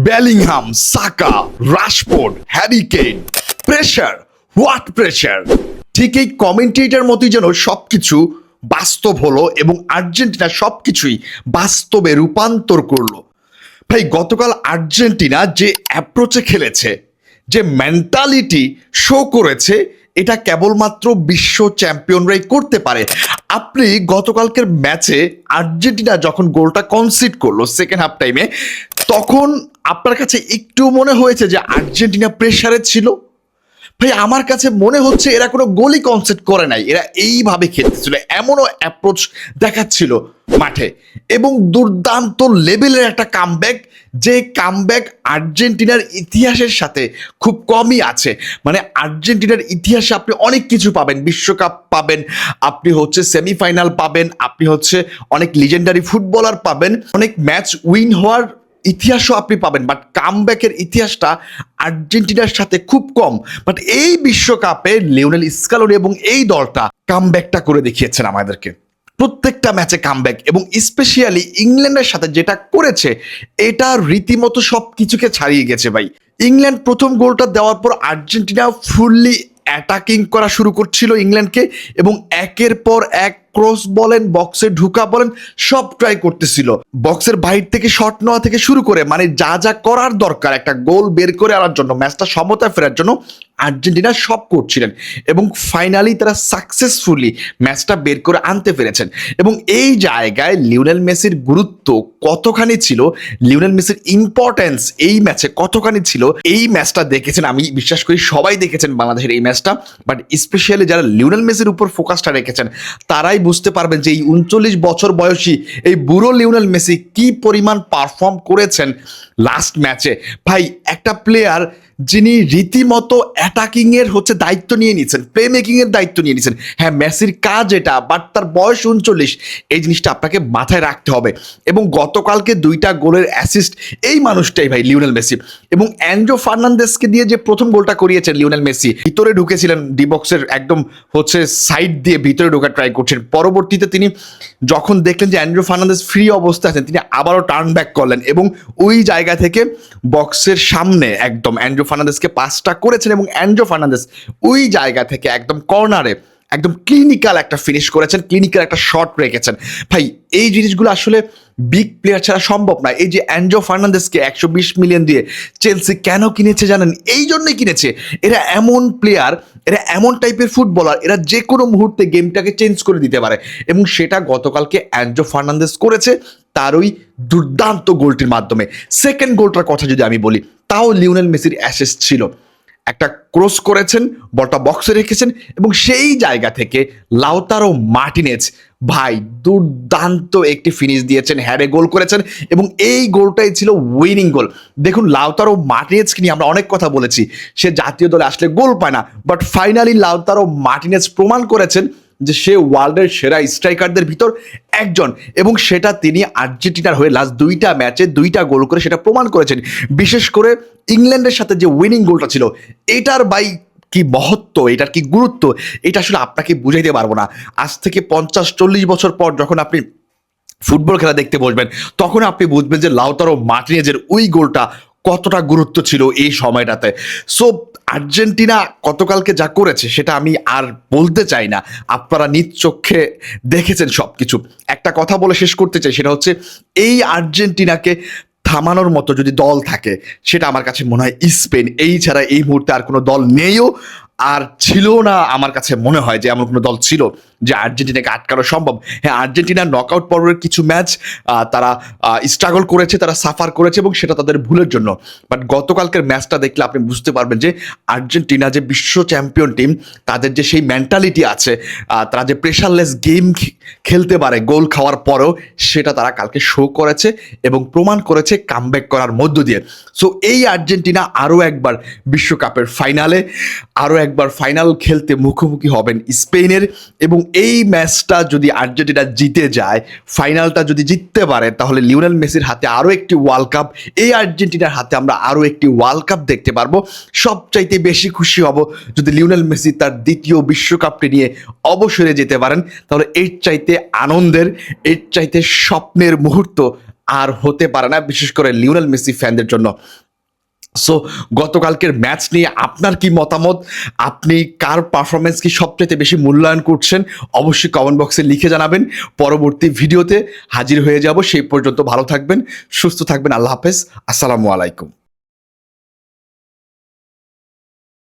Bellingham, Saka, Rashford, Harry Kane, pressure, what pressure. ঠিক এই commentator মতোই যেন সবকিছু বাস্তব হলো এবং আর্জেন্টিনা সবকিছুই বাস্তবে রূপান্তর করলো। ভাই, গতকাল আর্জেন্টিনা যে অ্যাপ্রোচে খেলেছে, যে মেন্টালিটি শো করেছে, এটা কেবলমাত্র বিশ্ব চ্যাম্পিয়নরাই করতে পারে। আপনি গতকালকের ম্যাচে আর্জেন্টিনা যখন গোলটা কনসিড করলো সেকেন্ড হাফ টাইমে, তখন আপনার কাছে একটু মনে হয়েছে যে আর্জেন্টিনা প্রেসারে ছিল? ভাই, আমার কাছে মনে হচ্ছে এরা কোনো গোলই কনসেপ্ট করে নাই, এরা এইভাবে খেলতেছিল, এমনও অ্যাপ্রোচ দেখাচ্ছিল মাঠে। এবং দুর্দান্ত লেভেলের একটা কামব্যাক, যে কামব্যাক আর্জেন্টিনার ইতিহাসের সাথে খুব কমই আছে। মানে আর্জেন্টিনার ইতিহাসে আপনি অনেক কিছু পাবেন, বিশ্বকাপ পাবেন, আপনি হচ্ছে সেমিফাইনাল পাবেন, আপনি হচ্ছে অনেক লিজেন্ডারি ফুটবলার পাবেন, অনেক ম্যাচ উইন হওয়ার ইতিহাসও আপনি পাবেন, বাট কামব্যাকের ইতিহাসটা আর্জেন্টিনার সাথে খুব কম। বাট এই বিশ্বকাপে লিওনেল স্কালোনি এবং এই দলটা কামব্যাকটা করে দেখিয়েছেন আমাদেরকে, প্রত্যেকটা ম্যাচে কামব্যাক। এবং স্পেশালি ইংল্যান্ডের সাথে যেটা করেছে, এটা রীতিমতো সব কিছুকে ছাড়িয়ে গেছে ভাই। ইংল্যান্ড প্রথম গোলটা দেওয়ার পর আর্জেন্টিনা ফুললি অ্যাটাকিং করা শুরু করছিল ইংল্যান্ডকে, এবং একের পর এক ক্রস বলেন, বক্সে ঢুকা বলেন, সব ট্রাই করতেছিল। বক্সের বাইরে থেকে শট নেওয়া থেকে শুরু করে মানে যা যা করার দরকার একটা গোল বের করে আনার জন্য, ম্যাচটা সমতায় ফেরার জন্য আর্জেন্টিনা সব করছিলেন। এবং ফাইনালি তারা সাকসেসফুলি ম্যাচটা বের করে আনতে পেরেছেন। এবং এই জায়গায় লিওনেল মেসির গুরুত্ব কতখানি ছিল, লিওনেল মেসির ইম্পর্টেন্স এই ম্যাচে কতখানি ছিল, এই ম্যাচটা দেখেছেন, আমি বিশ্বাস করি সবাই দেখেছেন বাংলাদেশের এই ম্যাচটা। বাট স্পেশালি যারা লিওনেল মেসির উপর ফোকাসটা রেখেছেন তারাই বুঝতে পারবেন যে এই 39 বছর বয়সী এই বুড়ো লিওনেল মেসি কি পরিমাণ পারফর্ম করেছেন লাস্ট ম্যাচে। ভাই, একটা প্লেয়ার যিনি রীতিমতো অ্যাটাকিং এর হচ্ছে দায়িত্ব নিয়ে নিয়েছেন, প্লে মেকিং এর দায়িত্ব নিয়ে নিয়েছেন। হ্যাঁ, মেসির কাজ এটা, বাট তার বয়স 39, এই জিনিসটা আপনাকে মাথায় রাখতে হবে। এবং গতকালকে 2টা গোলের অ্যাসিস্ট এই মানুষটাই ভাই, লিওনেল মেসি। এবং অ্যানজো ফার্নান্দেসকে দিয়ে যে প্রথম গোলটা করিয়েছেন লিওনেল মেসি, ভিতরে ঢুকেছিলেন, ডি বক্সের একদম হচ্ছে সাইড দিয়ে ভিতরে ঢোকা ট্রাই করছেন। পরবর্তীতে তিনি যখন দেখলেন যে অ্যানজো ফার্নান্দেস ফ্রি অবস্থায় আছেন, তিনি আবারও টার্ন ব্যাক করলেন এবং ওই জায়গা থেকে বক্সের সামনে একদম অ্যানজো ফার্নান্দেসকে পাসটা করেছেন। এবং অ্যানজো ফার্নান্দেস ওই জায়গা থেকে একদম কর্নারে একদম ক্লিনিক্যাল একটা ফিনিশ করেছেন, ক্লিনিক্যাল একটা শট রেখেছেন। ভাই, এই জিনিসগুলো আসলে বিগ প্লেয়ার ছাড়া সম্ভব না। এই যে অ্যানজো ফার্নান্দেসকে 120 মিলিয়ন দিয়ে চেলসি কেন কিনেছে জানেন? এই জন্যই কিনেছে, এরা এমন প্লেয়ার, এরা এমন টাইপের ফুটবলার, এরা যে কোনো মুহূর্তে গেমটাকে চেঞ্জ করে দিতে পারে। এবং সেটা গতকালকে অ্যানজো ফার্নান্দেস করেছে তার ওই দুর্দান্ত গোলটির মাধ্যমে। সেকেন্ড গোলটার কথা যদি আমি বলি, তাও লিওনেল মেসির অ্যাসিস্ট ছিল। একটা ক্রস করেছেন, বলটা বক্সে রেখেছেন এবং সেই জায়গা থেকে লাউতারো মার্টিনেজ ভাই দুর্দান্ত একটি ফিনিশ দিয়েছেন, হ্যারে গোল করেছেন। এবং এই গোলটাই ছিল উইনিং গোল। দেখুন, লাউতারো মার্টিনেজকে নিয়ে আমরা অনেক কথা বলেছি, সে জাতীয় দলে আসলে গোল পায় না, বাট ফাইনালি লাউতারো মার্টিনেজ প্রমাণ করেছেন যে সে ওয়ার্ল্ডের সেরা স্ট্রাইকারদের ভিতর একজন। এবং সেটা তিনি আর্জেন্টিনার হয়ে লাস্ট 2টা ম্যাচে 2টা গোল করে সেটা প্রমাণ করেছেন। বিশেষ করে ইংল্যান্ডের সাথে যে উইনিং গোলটা ছিল, এটার বাই কি মহত্ব, এটার কি গুরুত্ব, এটা আসলে আপনাকে বুঝাইতে পারবো না। আজ থেকে 50-40 বছর পর যখন আপনি ফুটবল খেলা দেখতে বসবেন, তখন আপনি বুঝবেন যে লাউতারো মার্টিনেজের ওই গোলটা কতটা গুরুত্ব ছিল এই সময়টাতে। সো আর্জেন্টিনা গতকালকে যা করেছে সেটা আমি আর বলতে চাই না, আপনারা নিজ চোখে দেখেছেন সব কিছু। একটা কথা বলে শেষ করতে চাই, সেটা হচ্ছে এই আর্জেন্টিনাকে থামানোর মতো যদি দল থাকে, সেটা আমার কাছে মনে হয় স্পেন। এই ছাড়া এই মুহূর্তে আর কোনো দল নেইও, আর ছিল না। আমার কাছে মনে হয় যে এমন কোনো দল ছিল যে আর্জেন্টিনাকে আটকানো সম্ভব। হ্যাঁ, আর্জেন্টিনার নকআউট পর্বের কিছু ম্যাচ তারা স্ট্রাগল করেছে, তারা সাফার করেছে এবং সেটা তাদের ভুলের জন্য। বাট গতকালকের ম্যাচটা দেখলে আপনি বুঝতে পারবেন যে আর্জেন্টিনা যে বিশ্ব চ্যাম্পিয়ন টিম, তাদের যে সেই মেন্টালিটি আছে, তারা যে প্রেশারলেস গেম খেলতে পারে গোল খাওয়ার পরেও, সেটা তারা কালকে শো করেছে এবং প্রমাণ করেছে কামব্যাক করার মধ্য দিয়ে। সো এই আর্জেন্টিনা আরও একবার বিশ্বকাপের ফাইনালে, আরও একবার ফাইনাল খেলতে মুখোমুখি হবেন স্পেনের। এবং এই ম্যাচটা যদি আর্জেন্টিনা জিতে যায়, ফাইনালটা যদি জিততে পারে, তাহলে লিওনেল মেসির হাতে আরও একটি ওয়ার্ল্ড কাপ, এই আর্জেন্টিনার হাতে আমরা আরও একটি ওয়ার্ল্ড কাপ দেখতে পারবো। সবচাইতে বেশি খুশি হব যদি লিওনেল মেসি তার দ্বিতীয় বিশ্বকাপটি নিয়ে অবসরে যেতে পারেন। তাহলে এর চাইতে আনন্দের, এর চাইতে স্বপ্নের মুহূর্ত আর হতে পারে না, বিশেষ করে লিওনেল মেসি ফ্যানদের জন্য। সো গতকালকের ম্যাচ নিয়ে আপনার কি মতামত? আপনি কার পারফরমেন্স কি সবচেয়ে বেশি মূল্যায়ন করছেন? অবশ্যই কমেন্ট বক্সে লিখে জানাবেন। পরবর্তী ভিডিওতে হাজির হয়ে যাব। সেই পর্যন্ত ভালো থাকবেন, সুস্থ থাকবেন। আল্লাহ হাফেজ। আসসালামু আলাইকুম।